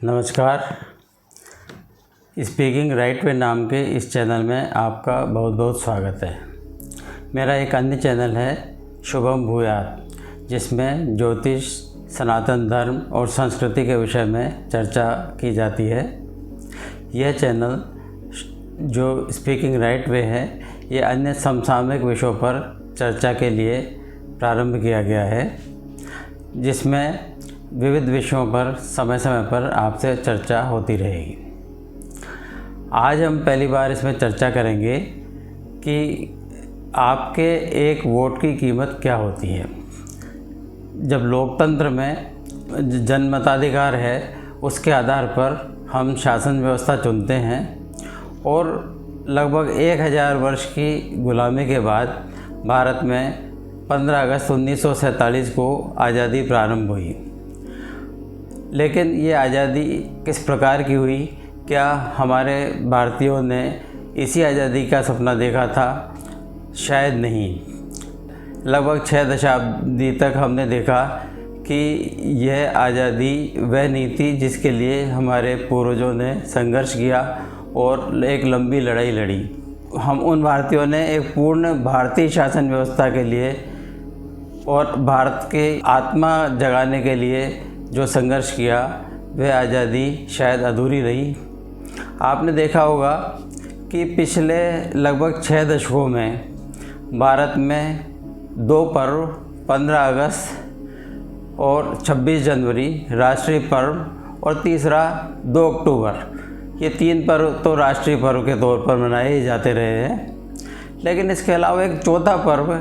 नमस्कार। Speaking right way नाम के इस चैनल में आपका बहुत बहुत स्वागत है। मेरा एक अन्य चैनल है शुभम भूयात, जिसमें ज्योतिष, सनातन धर्म और संस्कृति के विषय में चर्चा की जाती है। यह चैनल जो स्पीकिंग राइट वे है, ये अन्य समसामयिक विषयों पर चर्चा के लिए प्रारंभ किया गया है, जिसमें विविध विषयों पर समय समय पर आपसे चर्चा होती रहेगी। आज हम पहली बार इसमें चर्चा करेंगे कि आपके एक वोट की कीमत क्या होती है। जब लोकतंत्र में जनमताधिकार है, उसके आधार पर हम शासन व्यवस्था चुनते हैं और लगभग 1000 वर्ष की गुलामी के बाद भारत में 15 अगस्त 1947 को आज़ादी प्रारंभ हुई। लेकिन ये आज़ादी किस प्रकार की हुई? क्या हमारे भारतीयों ने इसी आज़ादी का सपना देखा था? शायद नहीं। लगभग 6 दशाब्दी तक हमने देखा कि यह आज़ादी वह नहीं थी जिसके लिए हमारे पूर्वजों ने संघर्ष किया और एक लंबी लड़ाई लड़ी। हम उन भारतीयों ने एक पूर्ण भारतीय शासन व्यवस्था के लिए और भारत के आत्मा जगाने के लिए जो संघर्ष किया, वह आज़ादी शायद अधूरी रही। आपने देखा होगा कि पिछले लगभग 6 दशकों में भारत में 2 पर्व 15 अगस्त और 26 जनवरी राष्ट्रीय पर्व और तीसरा 2 अक्टूबर, ये 3 पर्व तो राष्ट्रीय पर्व के तौर पर मनाए जाते रहे हैं। लेकिन इसके अलावा एक चौथा पर्व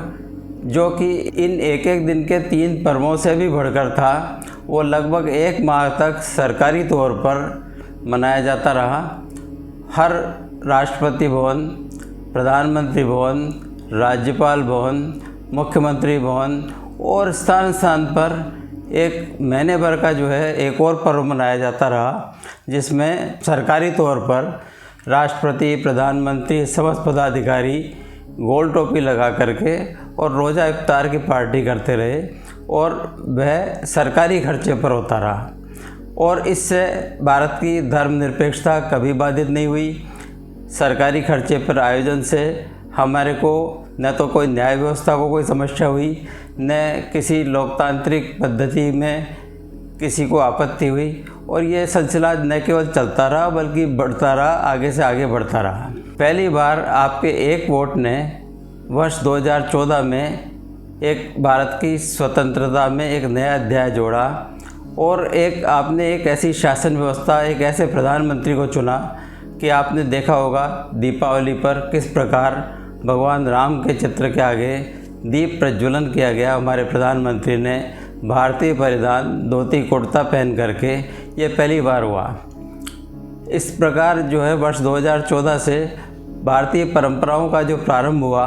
जो कि इन एक एक दिन के 3 पर्वों से भी बढ़कर था, वो लगभग 1 माह तक सरकारी तौर पर मनाया जाता रहा। हर राष्ट्रपति भवन, प्रधानमंत्री भवन, राज्यपाल भवन, मुख्यमंत्री भवन और स्थान स्थान पर एक महीने भर का जो है एक और पर्व मनाया जाता रहा, जिसमें सरकारी तौर पर राष्ट्रपति, प्रधानमंत्री, समस्त पदाधिकारी गोल टोपी लगा करके और रोज़ा इफ्तार की पार्टी करते रहे और वह सरकारी खर्चे पर होता रहा। और इससे भारत की धर्मनिरपेक्षता कभी बाधित नहीं हुई। सरकारी खर्चे पर आयोजन से हमारे को न तो कोई न्याय व्यवस्था को कोई समस्या हुई, न किसी लोकतांत्रिक पद्धति में किसी को आपत्ति हुई, और ये सिलसिला न केवल चलता रहा बल्कि बढ़ता रहा, आगे से आगे बढ़ता रहा। पहली बार आपके एक वोट ने वर्ष 2014 में एक भारत की स्वतंत्रता में एक नया अध्याय जोड़ा और आपने एक ऐसी शासन व्यवस्था, एक ऐसे प्रधानमंत्री को चुना कि आपने देखा होगा दीपावली पर किस प्रकार भगवान राम के चित्र के आगे दीप प्रज्वलन किया गया। हमारे प्रधानमंत्री ने भारतीय परिधान धोती कुर्ता पहन करके, ये पहली बार हुआ। इस प्रकार जो है वर्ष 2014 से भारतीय परंपराओं का जो प्रारंभ हुआ,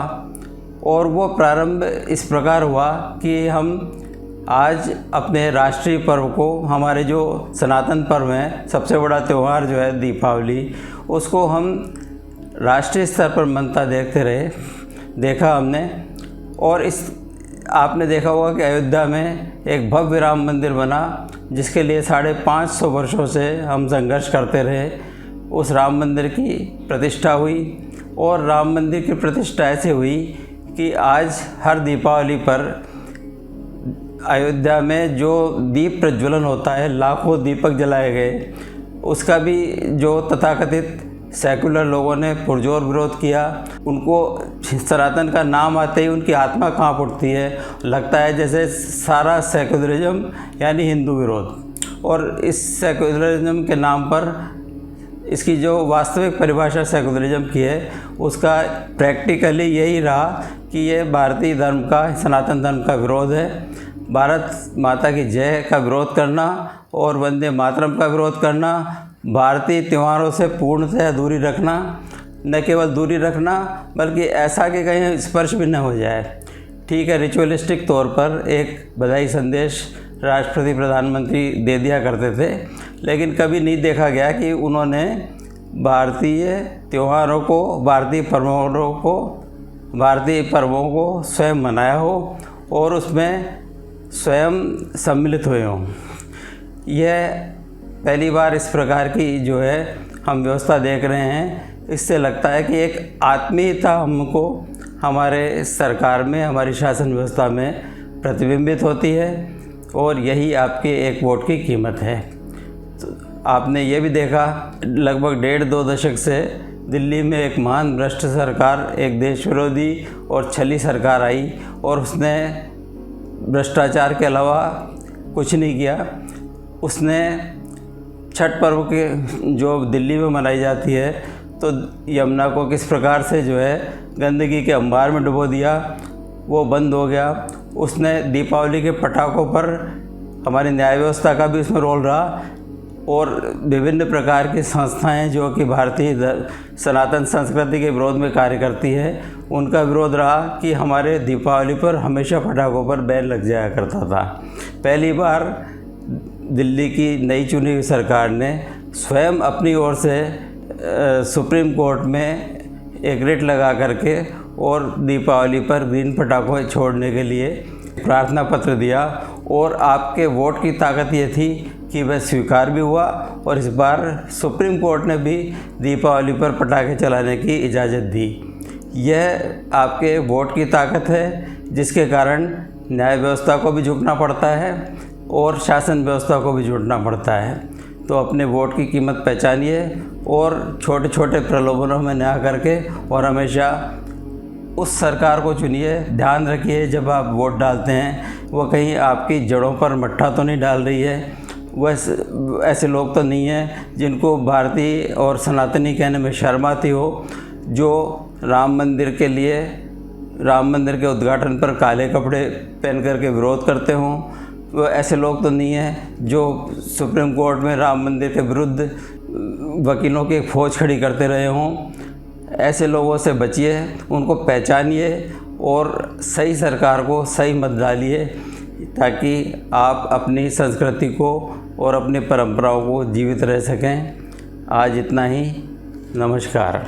और वो प्रारंभ इस प्रकार हुआ कि हम आज अपने राष्ट्रीय पर्व को, हमारे जो सनातन पर्व हैं, सबसे बड़ा त्यौहार जो है दीपावली, उसको हम राष्ट्रीय स्तर पर मनता देखा हमने। और आपने देखा होगा कि अयोध्या में एक भव्य राम मंदिर बना, जिसके लिए 550 वर्षों से हम संघर्ष करते रहे। उस राम मंदिर की प्रतिष्ठा हुई और राम मंदिर की प्रतिष्ठा ऐसे हुई कि आज हर दीपावली पर अयोध्या में जो दीप प्रज्वलन होता है, लाखों दीपक जलाए गए, उसका भी जो तथाकथित सेकुलर लोगों ने पुरजोर विरोध किया। उनको सनातन का नाम आते ही उनकी आत्मा कांप उठती है, लगता है जैसे सारा सेकुलरिज्म यानी हिंदू विरोध। और इस सेकुलरिज्म के नाम पर इसकी जो वास्तविक परिभाषा सेकुलरिज्म की है, उसका प्रैक्टिकली यही रहा कि ये भारतीय धर्म का, सनातन धर्म का विरोध है। भारत माता की जय का विरोध करना और वंदे मातरम का विरोध करना, भारतीय त्योहारों से पूर्णतः दूरी रखना, न केवल दूरी रखना बल्कि ऐसा कि कहीं स्पर्श भी न हो जाए। ठीक है, रिचुअलिस्टिक तौर पर एक बधाई संदेश राष्ट्रपति, प्रधानमंत्री दे दिया करते थे, लेकिन कभी नहीं देखा गया कि उन्होंने भारतीय त्योहारों को, भारतीय पर्वों को स्वयं मनाया हो और उसमें स्वयं सम्मिलित हुए हों। यह पहली बार इस प्रकार की जो है हम व्यवस्था देख रहे हैं। इससे लगता है कि एक आत्मीयता हमको हमारे सरकार में, हमारी शासन व्यवस्था में प्रतिबिंबित होती है और यही आपके एक वोट की कीमत है। तो आपने ये भी देखा, लगभग 1.5-2 दशक से दिल्ली में एक महान भ्रष्ट सरकार, एक देश विरोधी और छली सरकार आई और उसने भ्रष्टाचार के अलावा कुछ नहीं किया। उसने छठ पर्व के जो दिल्ली में मनाई जाती है, तो यमुना को किस प्रकार से जो है गंदगी के अंबार में डुबो दिया, वो बंद हो गया। उसने दीपावली के पटाखों पर हमारी न्याय व्यवस्था का भी उसमें रोल रहा और विभिन्न प्रकार की संस्थाएं जो कि भारतीय सनातन संस्कृति के विरोध में कार्य करती है, उनका विरोध रहा कि हमारे दीपावली पर हमेशा पटाखों पर बैन लग जाया करता था। पहली बार दिल्ली की नई चुनी हुई सरकार ने स्वयं अपनी ओर से सुप्रीम कोर्ट में एक रिट लगा करके और दीपावली पर ग्रीन पटाखे छोड़ने के लिए प्रार्थना पत्र दिया और आपके वोट की ताकत ये थी कि वह स्वीकार भी हुआ और इस बार सुप्रीम कोर्ट ने भी दीपावली पर पटाखे चलाने की इजाज़त दी। यह आपके वोट की ताकत है, जिसके कारण न्याय व्यवस्था को भी झुकना पड़ता है और शासन व्यवस्था को भी झुकना पड़ता है। तो अपने वोट की कीमत पहचानिए और छोटे छोटे प्रलोभनों में न आकर के और हमेशा उस सरकार को चुनिए। ध्यान रखिए जब आप वोट डालते हैं वो कहीं आपकी जड़ों पर मट्ठा तो नहीं डाल रही है। ऐसे लोग तो नहीं हैं जिनको भारतीय और सनातनी कहने में शर्म आती हो, जो राम मंदिर के उद्घाटन पर काले कपड़े पहन करके विरोध करते हों। वो ऐसे लोग तो नहीं हैं जो सुप्रीम कोर्ट में राम मंदिर के विरुद्ध वकीलों की एक फ़ौज खड़ी करते रहे हों। ऐसे लोगों से बचिए, उनको पहचानिए और सही सरकार को सही मत डालिए, ताकि आप अपनी संस्कृति को और अपनी परंपराओं को जीवित रह सकें। आज इतना ही। नमस्कार।